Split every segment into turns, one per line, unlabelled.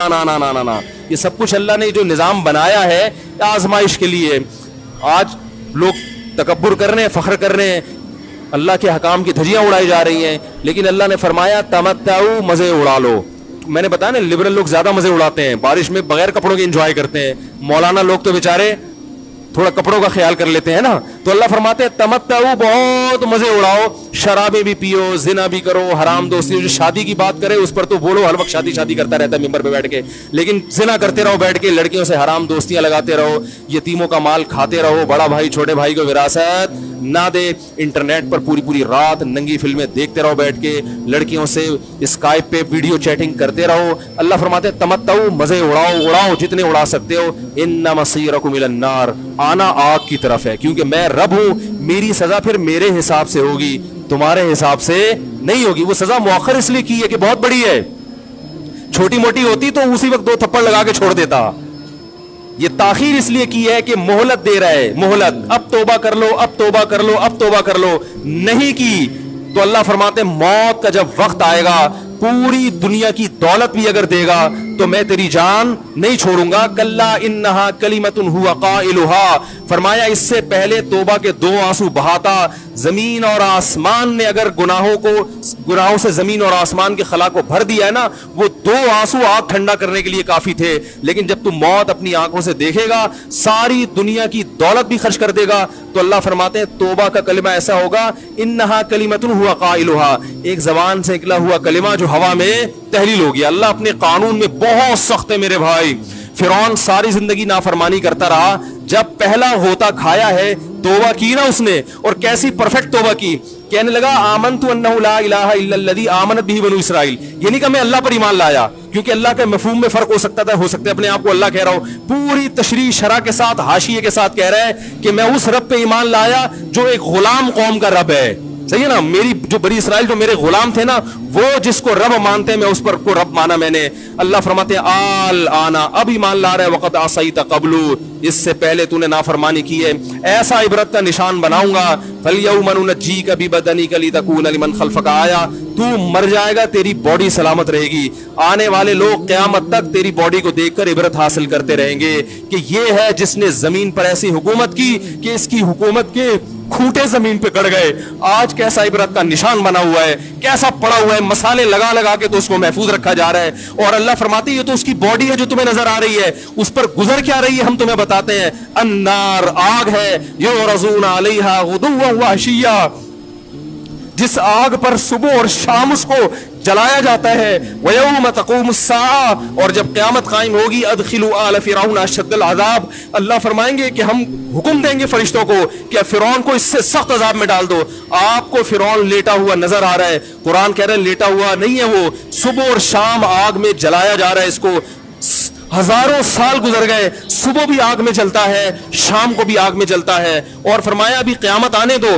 نا نا نا نا نا, یہ سب کچھ اللہ نے جو نظام بنایا ہے آزمائش کے لیے. آج لوگ تکبر کر رہے ہیں, فخر کر رہے ہیں, اللہ کے حکام کی دھجیاں اڑائی جا رہی ہیں, لیکن اللہ نے فرمایا تمتعوا, مزے اڑا لو. میں نے بتایا نا لبرل لوگ زیادہ مزے اڑاتے ہیں, بارش میں بغیر کپڑوں کے انجوائے کرتے ہیں. مولانا لوگ تو بیچارے تھوڑا کپڑوں کا خیال کر لیتے ہیں نا. تو اللہ فرماتے ہیں تمتعوا, بہت مزے اڑاؤ, شرابیں بھی پیو, زنا بھی کرو, حرام دوستی. جو شادی کی بات کرے اس پر تو بولو ہر وقت شادی شادی کرتا رہتا ہے ممبر پہ بیٹھ کے, لیکن زنا کرتے رہو بیٹھ کے, لڑکیوں سے حرام دوستیاں لگاتے رہو, یتیموں کا مال کھاتے رہو, بڑا بھائی چھوٹے بھائی کو وراثت نہ دے, انٹرنیٹ پر پوری پوری رات ننگی فلمیں دیکھتے رہو بیٹھ کے, لڑکیوں سے اسکائپ پہ ویڈیو چیٹنگ کرتے رہو. اللہ فرماتے ہیں تمتعوا, مزے اڑاؤ جتنے اڑا سکتے ہو. ان مصیرکم الی النار, آنا آگ کی طرف ہے, کیونکہ میں رب ہوں, میری سزا پھر میرے حساب سے ہوگی, تمہارے حساب سے نہیں ہوگی. وہ سزا مؤخر اس لیے کی ہے کہ بہت بڑی ہے, چھوٹی موٹی ہوتی تو اسی وقت 2 تھپڑ لگا کے چھوڑ دیتا. یہ تاخیر اس لیے کی ہے کہ مہلت دے رہا ہے, مہلت, اب توبہ کر لو, اب توبہ کر لو, اب توبہ کر لو. نہیں کی تو اللہ فرماتے ہیں موت کا جب وقت آئے گا, پوری دنیا کی دولت بھی اگر دے گا تو میں تیری جان نہیں چھوڑوں گا. کلا انہا کلمۃ ہوا قائلھا, فرمایا اس سے پہلے توبہ کے 2 آنسو بہاتا. زمین اور آسمان نے اگر گناہوں سے زمین اور آسمان کے خلا کو بھر دیا ہے نا, وہ 2 آنسو آگ ٹھنڈا کرنے کے لیے کافی تھے. لیکن جب تم موت اپنی آنکھوں سے دیکھے گا, ساری دنیا کی دولت بھی خرچ کر دے گا, تو اللہ فرماتے ہیں توبہ کا کلمہ ایسا ہوگا, انہا کلمۃ ہوا قائلھا, ایک زبان سے نکلا ہوا کلمہ جو ہوا میں تحلیل ہو گیا. اللہ اپنے قانون میں بہت سخت ہے میرے بھائی. فرعون ساری زندگی نافرمانی کرتا رہا, جب پہلا غوطہ کھایا ہے توبہ کی نا اس نے, اور کیسی پرفیکٹ توبہ کی, کہنے لگا آمنت انہ لا الہ الا الذی آمنت بہ بنو اسرائیل. یہ نہیں کہ میں اللہ پر ایمان لایا, کیونکہ اللہ کے مفہوم میں فرق ہو سکتا ہے اپنے آپ کو اللہ کہہ رہا ہوں, پوری تشریح شرح کے ساتھ حاشیے کے ساتھ کہہ رہا ہے کہ میں اس رب پہ ایمان لایا جو ایک غلام قوم کا رب ہے. صحیح ہے نا, میری جو بنی اسرائیل جو میرے غلام تھے نا, وہ جس کو رب مانتے ہیں میں اس پر کو رب مانا میں نے. اللہ فرماتے ہیں آل آنا, اب ایمان لا رہا ہے, وقت عصیت قبل, اس سے پہلے تو نے نافرمانی کی ہے, ایسا عبرت کا نشان بناؤں گا. فالیوم ننجیک ببدنک لتکون لمن خلفک آیا, تو مر جائے گا تیری باڈی سلامت رہے گی, آنے والے لوگ قیامت تک تیری باڈی کو دیکھ کر عبرت حاصل کرتے رہیں گے کہ یہ ہے جس نے زمین پر ایسی حکومت کی کہ اس کی حکومت کے کھوٹے زمین پہ گڑ گئے. آج کیسا عبرت کا نشان بنا ہوا ہے, کیسا پڑا ہوا ہے, مسالے لگا لگا کے تو اس کو محفوظ رکھا جا رہا ہے. اور اللہ فرماتے ہیں یہ تو اس کی باڈی ہے جو تمہیں نظر آ رہی ہے, اس پر گزر کیا رہی ہے ہم تمہیں بتاتے ہیں. النار, آگ ہے, یعرضون علیہا غدوا وعشیا, جس آگ پر صبح اور شام اس کو جلایا جاتا ہے. وَيَوْمَ تَقُومُ السَّاعَةُ, اور جب قیامت قائم ہوگی, أَدْخِلُوا آلَ فِرْعَوْنَ أَشَدَّ الْعَذَابِ, اللہ فرمائیں گے کہ ہم حکم دیں گے فرشتوں کو کہ فرعون کو اس سے سخت عذاب میں ڈال دو. آپ کو فرعون لیٹا ہوا نظر آ رہا ہے, قرآن کہہ رہا ہے لیٹا ہوا نہیں ہے, وہ صبح اور شام آگ میں جلایا جا رہا ہے اس کو. ہزاروں سال گزر گئے, صبح بھی آگ میں جلتا ہے, شام کو بھی آگ میں جلتا ہے. اور فرمایا ابھی قیامت آنے دو,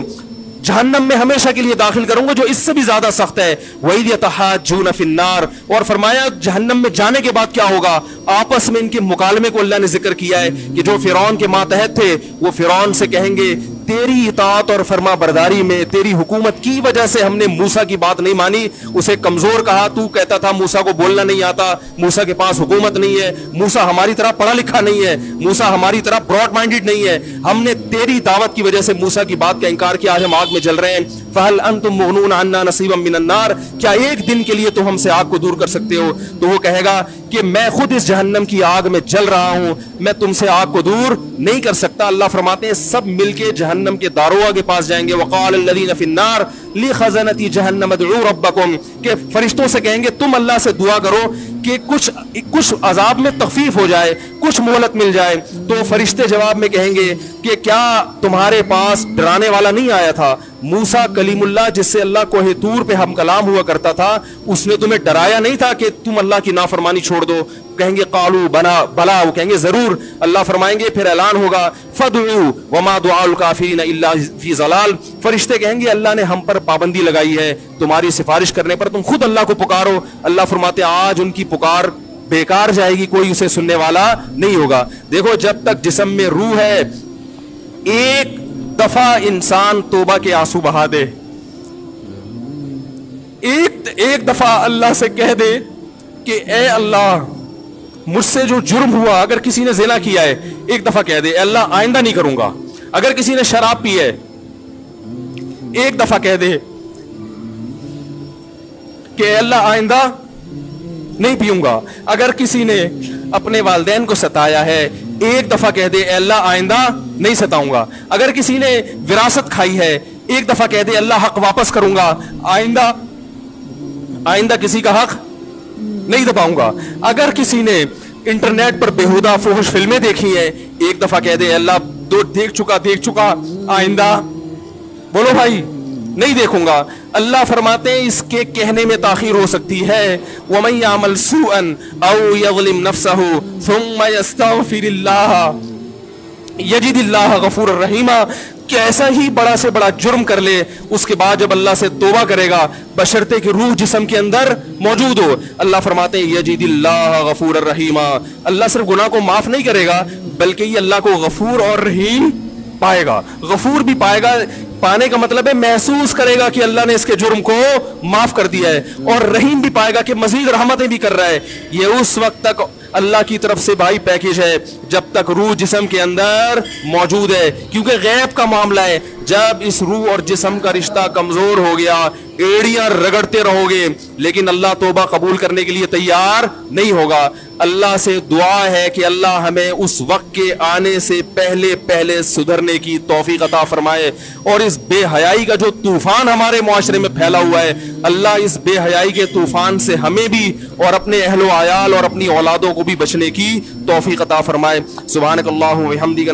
جہنم میں ہمیشہ کے لیے داخل کروں گا جو اس سے بھی زیادہ سخت ہے. وَإِذْ يَتَحَاجُّونَ فِي النَّارِ, اور فرمایا جہنم میں جانے کے بعد کیا ہوگا, آپس میں ان کے مکالمے کو اللہ نے ذکر کیا ہے کہ جو فرعون کے ماتحت تھے وہ فرعون سے کہیں گے تیری اطاعت اور فرما برداری میں, تیری حکومت کی وجہ سے ہم نے موسیٰ کی بات نہیں مانی, اسے کمزور کہا, تو کہتا تھا موسیٰ کو بولنا نہیں آتا, موسیٰ کے پاس حکومت نہیں ہے, موسیٰ ہماری طرح پڑھا لکھا نہیں ہے, موسیٰ ہماری طرح براڈ مائنڈڈ نہیں ہے, ہم نے تیری دعوت کی وجہ سے موسیٰ کی بات کا انکار کیا, آج ہم آگ میں جل رہے ہیں. فَهَلْ أَنْتُمْ مُغْنُونَ عَنَّا نَصِيبًا مِّنَ النَّارِ, کیا ایک دن کے لیے تو ہم سے آگ کو دور کر سکتے ہو. تو وہ کہے گا کہ میں خود اس جہنم کی آگ میں جل رہا ہوں, میں تم سے آگ کو دور نہیں کر سکتا. اللہ فرماتے ہیں سب مل کے جہنم کے داروغ کے پاس جائیں گے. وقال الذین فی النار لخزنۃ جہنم ادعوا ربکم, کہ فرشتوں سے کہیں گے تم اللہ سے دعا کرو کہ کچھ عذاب میں تخفیف ہو جائے, کچھ مہلت مل جائے. تو فرشتے جواب میں کہیں گے کہ کیا تمہارے پاس ڈرانے والا نہیں آیا تھا, موسیٰ کلیم اللہ جس سے اللہ کوہ طور پہ ہم کلام ہوا کرتا تھا, اس نے تمہیں ڈرایا نہیں تھا کہ تم اللہ کی نافرمانی چھوڑ دو. کہیں گے قالوا بلا, وہ کہیں گے ضرور. اللہ فرمائیں گے پھر اعلان ہوگا فدعوا وما دعاء الکافرین الا فی ضلال, فرشتے کہیں گے اللہ نے ہم پر پابندی لگائی ہے تمہاری سفارش کرنے پر, تم خود اللہ کو پکارو. اللہ فرماتے آج ان کی پکار بیکار جائے گی, کوئی اسے سننے والا نہیں ہوگا. دیکھو جب تک جسم میں روح ہے, ایک دفعہ انسان توبہ کے آنسو بہا دے, ایک دفعہ اللہ سے کہہ دے کہ اے اللہ مجھ سے جو جرم ہوا, اگر کسی نے زنا کیا ہے ایک دفعہ کہہ دے اللہ آئندہ نہیں کروں گا. اگر کسی نے شراب پی ہے ایک دفعہ کہہ دے کہ اللہ آئندہ نہیں پیوں گا. اگر کسی نے اپنے والدین کو ستایا ہے ایک دفعہ کہہ دے اللہ آئندہ نہیں ستاؤں گا. اگر کسی نے وراثت کھائی ہے ایک دفعہ کہہ دے اللہ حق واپس کروں گا, آئندہ کسی کا حق نہیں دباؤں گا. اگر کسی نے انٹرنیٹ پر بیہودہ فحش فلمیں دیکھی ہیں ایک دفعہ کہہ دے اللہ دیکھ چکا آئندہ بولو بھائی نہیں دیکھوں گا. اللہ فرماتے ہیں اس کے کہنے میں تاخیر ہو سکتی ہے. وَمَن يَعْمَلْ سُوءًا أَوْ يَظْلِمْ نَفْسَهُ ثُمَّ يَسْتَغْفِرِ اللَّهَ يَجِدِ اللَّهَ غَفُورًا رَحِيمًا. کیسا ہی بڑا سے بڑا جرم کر لے اس کے بعد جب اللہ سے توبہ کرے گا بشرطے کہ روح جسم کے اندر موجود ہو, اللہ فرماتے ہیں یجد اللہ غفور الرحیما. اللہ صرف گناہ کو معاف نہیں کرے گا بلکہ یہ اللہ کو غفور اور رحیم پائے گا. غفور بھی پائے گا, پانے کا مطلب ہے محسوس کرے گا کہ اللہ نے اس کے جرم کو معاف کر دیا ہے, اور رحیم بھی پائے گا کہ مزید رحمتیں بھی کر رہا ہے. یہ اس وقت تک اللہ کی طرف سے بھائی پیکیج ہے جب تک روح جسم کے اندر موجود ہے, کیونکہ غیب کا معاملہ ہے. جب اس روح اور جسم کا رشتہ کمزور ہو گیا ایڑیاں رگڑتے رہو گے لیکن اللہ توبہ قبول کرنے کے لیے تیار نہیں ہوگا. اللہ سے دعا ہے کہ اللہ ہمیں اس وقت کے آنے سے پہلے سدھرنے کی توفیق عطا فرمائے, اور اس بے حیائی کا جو طوفان ہمارے معاشرے میں پھیلا ہوا ہے اللہ اس بے حیائی کے طوفان سے ہمیں بھی اور اپنے اہل و عیال اور اپنی اولادوں کو بھی بچنے کی توفیق عطا فرمائے. سبحانک اللہم و بحمدک.